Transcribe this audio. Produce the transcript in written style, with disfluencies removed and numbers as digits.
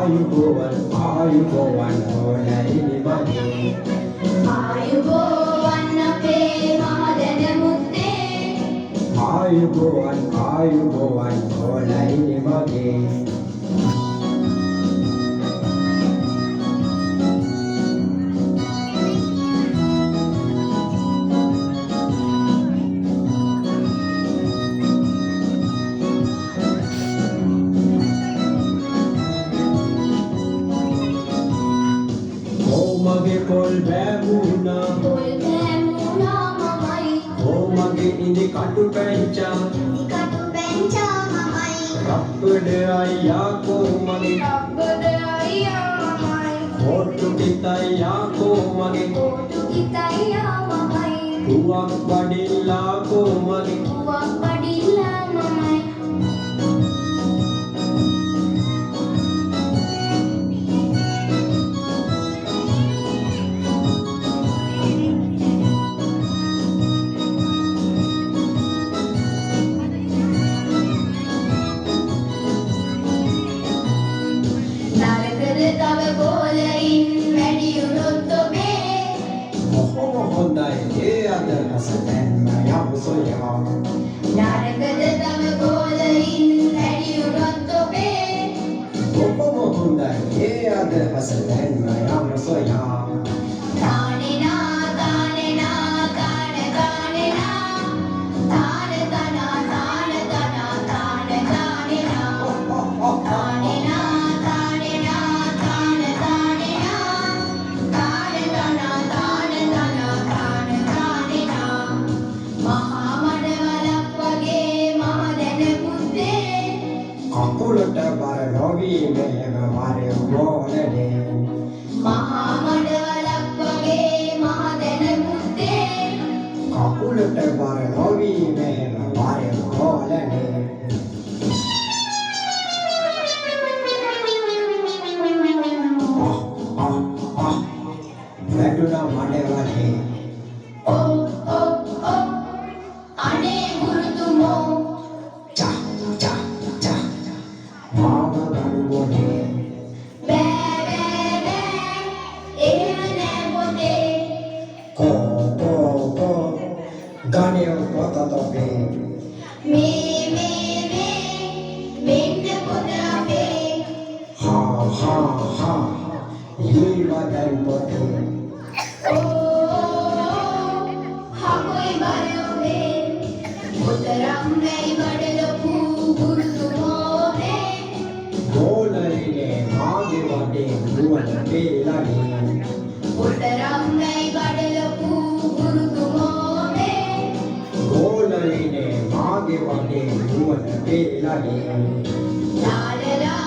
ආයුබෝවන් හොඳයි මගේ ආයුබෝවන් අපේ මහදැන මුත්තේ ආයුබෝවන් හොඳයි මගේ මගේ පොල් බෑමුණා මමයි මගේ ඉඳි කටු පැංචා මමයි රබ්බඩ අයියා මගේ කොටු කිතයියා මගේ රුවක් බඩිල්ලා මගේ හොඳයි ඒ අදහස දැන්ම යමු සොයා නරකද තම ගෝලයින් වැඩි වුණොත් ඔබේ කොහොම හොඳයි ඒ අදහස දැන්ම යමු සොයා තානෙනා තානෙනා කාන කානෙනා තාන තනා තාන තනා තාන තානෙනා තානෙනා තානෙනා තාන තානෙනා තාන තනා තාන තනා තාන තානෙනා මහා මඩවලක් වගේ මහදැන පුතේ කකුලට බර නොවී මෙහෙම වරේ ගෝලනේ මහා මඩවලක් වගේ මහදැන පුතේ කකුලට බර නොවී මෙහෙම වරේ ගෝලනේ වැටුණා මඩවලේ Oh, oh, oh, අනේ ගුරුතුමෝ චා චා චා මාම ගනුවනේ බෑ බෑ බෑ එහෙම නෑ පොතේ කෝ ගානේ පොතතෝපේ මේ මෙන්න පොත අපේ හා ඊවදයි පොතේ හකොයි බර ඔබේ පොතරම් වෙයි බඩ ලොකු ගුරුතුමෝ නේ ගෝලයිනේ මාගේ වටේ නුවණ පෙළනේ පොතරම් වෙයි බඩ ලොකු ගුරුතුමෝ නේ ගෝලයිනේ මාගේ වටේ නුවණ පෙළනේ ලා ලා ලා